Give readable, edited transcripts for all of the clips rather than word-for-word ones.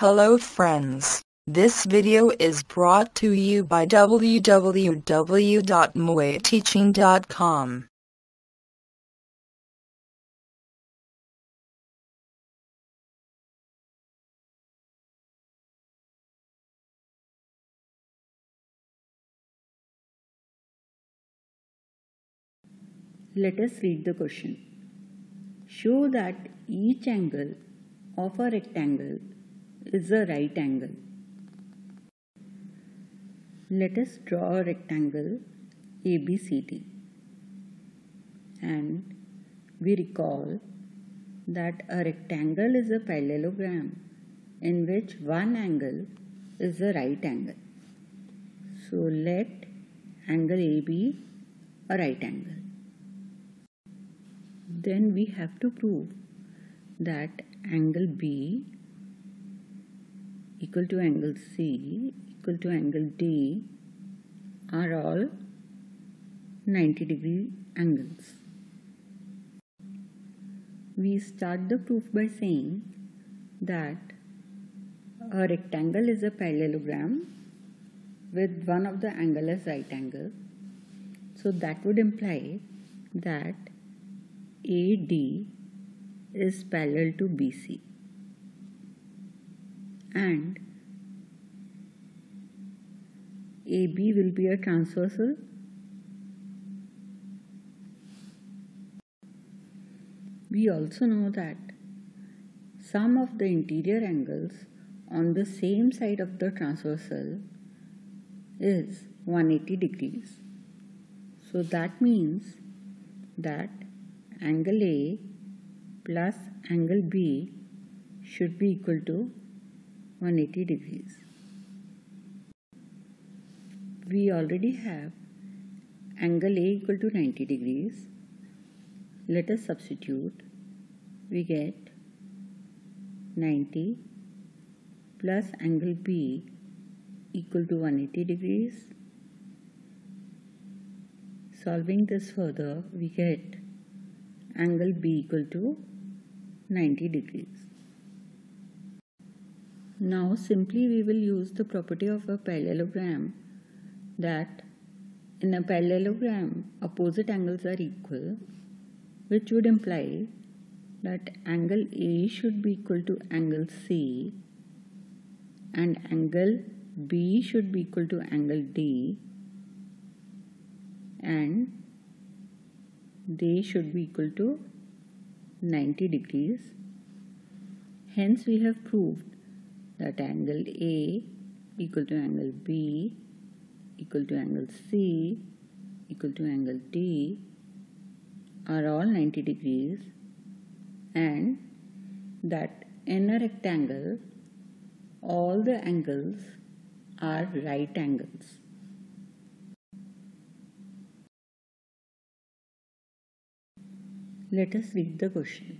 Hello friends, this video is brought to you by www.muayteaching.com. Let us read the question. Show that each angle of a rectangle is a right angle. Let us draw a rectangle ABCD, and we recall that a rectangle is a parallelogram in which one angle is a right angle. So let angle A be a right angle. Then we have to prove that angle B equal to angle C equal to angle D are all 90-degree angles. We start the proof by saying that a rectangle is a parallelogram with one of the angle as right angle. So that would imply that AD is parallel to BC and AB will be a transversal. We also know that sum of the interior angles on the same side of the transversal is 180 degrees. So that means that angle A plus angle B should be equal to 180 degrees. We already have angle A equal to 90 degrees. Let us substitute. We get 90 plus angle B equal to 180 degrees. Solving this further, we get angle B equal to 90 degrees. Now simply we will use the property of a parallelogram that in a parallelogram opposite angles are equal, which would imply that angle A should be equal to angle C and angle B should be equal to angle D and they should be equal to 90 degrees. Hence we have proved that angle A equal to angle B equal to angle C equal to angle D are all 90 degrees and that in a rectangle all the angles are right angles. Let us read the question.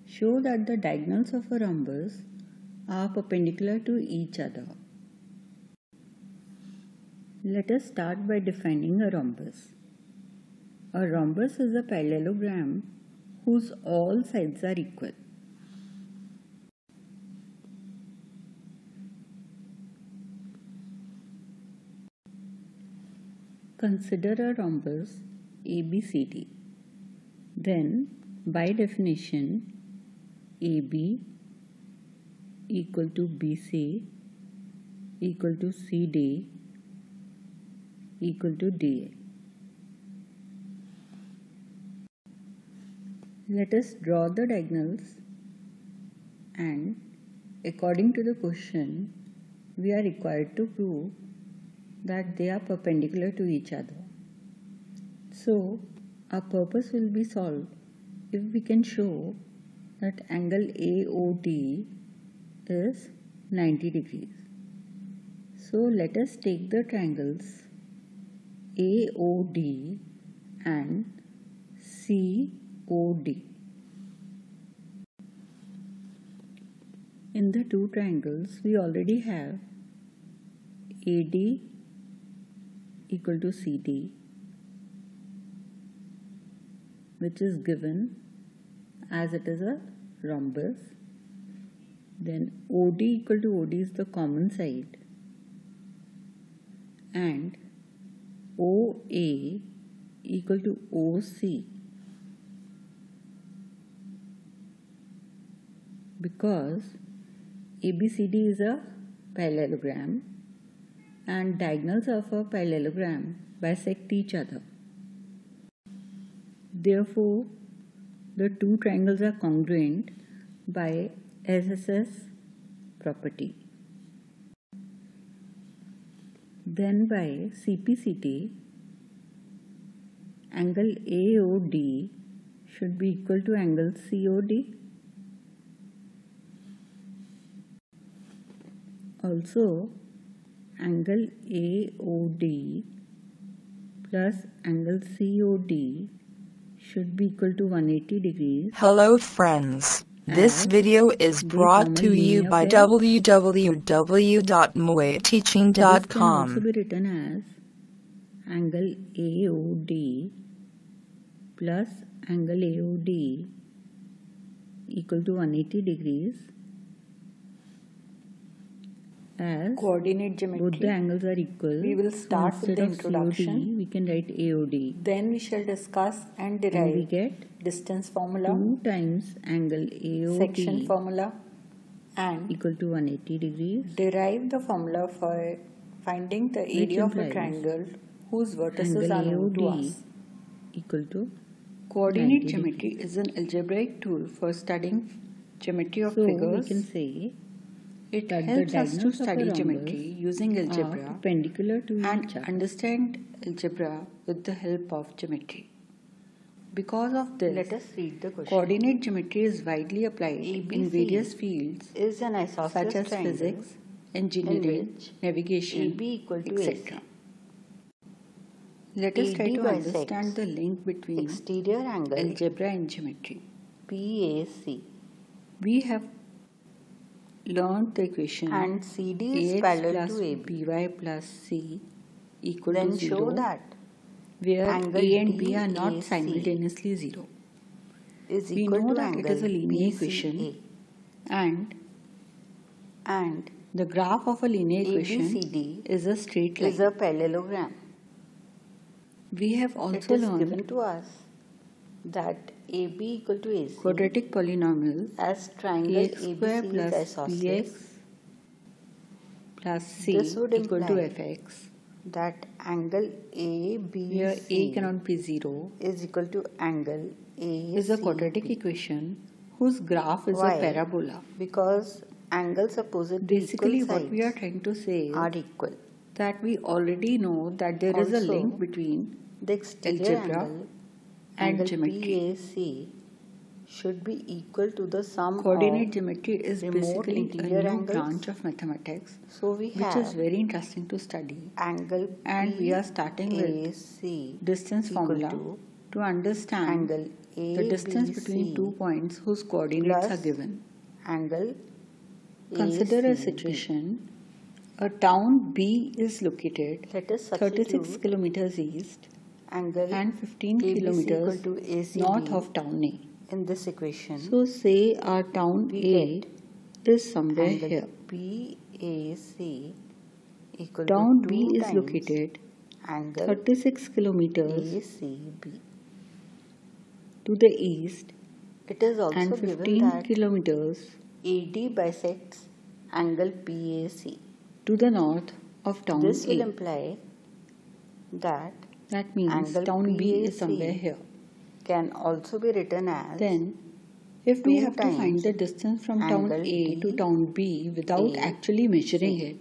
Show that the diagonals of a rhombus are perpendicular to each other. Let us start by defining a rhombus. A rhombus is a parallelogram whose all sides are equal. Consider a rhombus ABCD. Then, by definition, AB equal to BC equal to CD equal to DA. Let us draw the diagonals and according to the question, we are required to prove that they are perpendicular to each other. So, our purpose will be solved if we can show that angle AOD is 90 degrees. So let us take the triangles AOD and COD. In the two triangles, we already have AD equal to CD, which is given as it is a rhombus, then OD equal to OD is the common side, and OA equal to OC, because ABCD is a parallelogram and diagonals of a parallelogram bisect each other. Therefore, the two triangles are congruent by SSS property. Then by CPCT, angle AOD should be equal to angle COD. Also, angle AOD plus angle COD should be equal to 180 degrees. Hello friends. This video is brought to you by www.muayteaching.com. This can also be written as angle AOD plus angle AOD equal to 180 degrees, as coordinate geometry. both the angles are equal. We will start with the introduction. COD, we can write AOD. Then we shall discuss and And we derive get distance formula, 2 times angle AOD section formula, and equal to 180 degrees. derive the formula for finding the area of a implies triangle whose vertices Angle are known to AOD us. equal to Coordinate 90 geometry is an algebraic tool for studying geometry of so figures. we can say It that the helps us to diagonals of a study rhombus geometry using are algebra perpendicular to and each other. understand algebra with the help of geometry. Because of this, Let us read the question. coordinate geometry is widely applied ABC in various fields Is an isosceles such as triangle physics, in engineering, which navigation, AB equal to etc. AC. Let us try AD to bisects understand the link between exterior angle algebra and geometry. PAC We have learned the equation and CD is AX parallel plus to AB. BY plus C equal Then to 0, show that where angle A and B are not DAC simultaneously 0. is We equal know to that it angle is a linear BCA. equation, and And the graph of a linear equation ABCD is a straight line. is a parallelogram. We have It also is given learned to us that AB equal to AC quadratic polynomial as triangle AX square ABC plus is isosceles. BX plus C This would equal to imply Fx, that angle ABC where A cannot be 0, is equal to angle AC is a quadratic equation whose graph is Why? a parabola. because angles opposite to Basically, equal what we are sides trying to say is are equal. that we already know that there is a Also, link between The exterior algebra angle and angle geometry. PAC should be equal to the sum Coordinate of geometry is remote basically a interior new angles. branch of mathematics So we which have is very interesting to study, angle and we are starting with PAC distance equal formula to to understand angle the distance between ABC 2 points whose coordinates plus are given. angle Consider a ACB. situation. A town B is located Let us 36 substitute kilometers east angle and 15 ABC kilometers equal to ACB north of town A. in this equation. So say our town We A get is somewhere angle here. PAC equal Town to B 2 is times located angle 36 kilometers ACB. to the east It is also and given 15 that kilometers AD bisects angle PAC. to the north of town This will A. imply that That means angle town B is PAC somewhere here. can also be written as Then, if we 2 have to find times the distance from town angle A to town B without DAC. actually measuring it,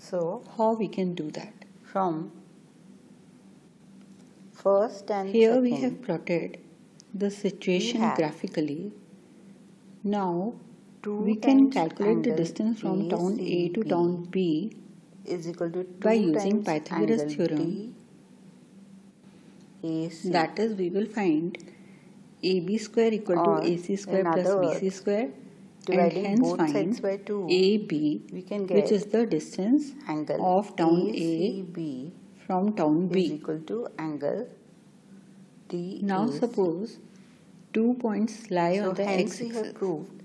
so how we can do that? from first and Here second we have plotted the situation have graphically. Now 2 we can times calculate the angle distance from town A to ACB town B is equal to 2 by using times Pythagoras angle theorem. DAC. That is, we will find AB square equal to Or, AC square in plus other BC words, square, and dividing hence both find sides by 2, AB, we can which get is the distance angle of town A ACB from town is B. equal to angle DAC. Now suppose 2 points lie So on the hence we have x-axis. proved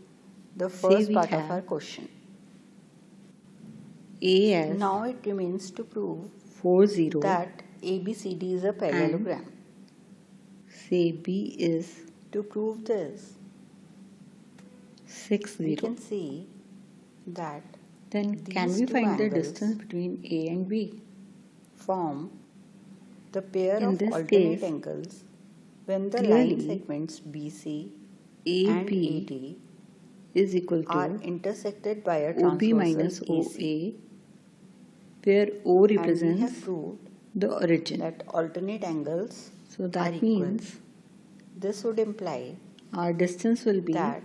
the first we part of have our question. A as Now it remains to prove 4 0 that ABCD is a parallelogram. say B is To prove this, 6 we 0. can see that Then can these we two find the angles distance between A and B? form the pair In of this alternate case, angles when the clearly, line segments BC AB and AD is equal are to intersected by a OB minus transversal AC. OA, where O And we have represents proved the origin. that alternate angles So are that equal. means This would imply our distance will be that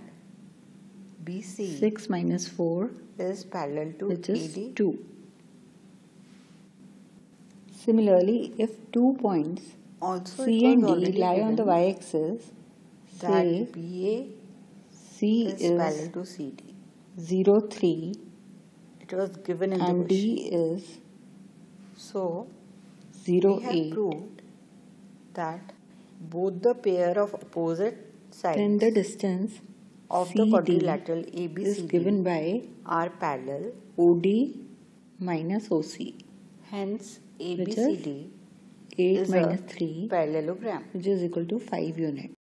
BC 6 minus 4, is parallel to which is AD. 2. Similarly, if 2 points Also, C it and was D already lie on the given y-axis, say that BA C is is parallel to CD. 0 3 It was given in the and D question. is So, 0 we have 8. proved that both the pair of opposite Then the sides distance of the CD quadrilateral is ABCD given by are parallel. OD minus OC, Hence, which is ABCD 8 is minus a 3, parallelogram. which is equal to 5 units.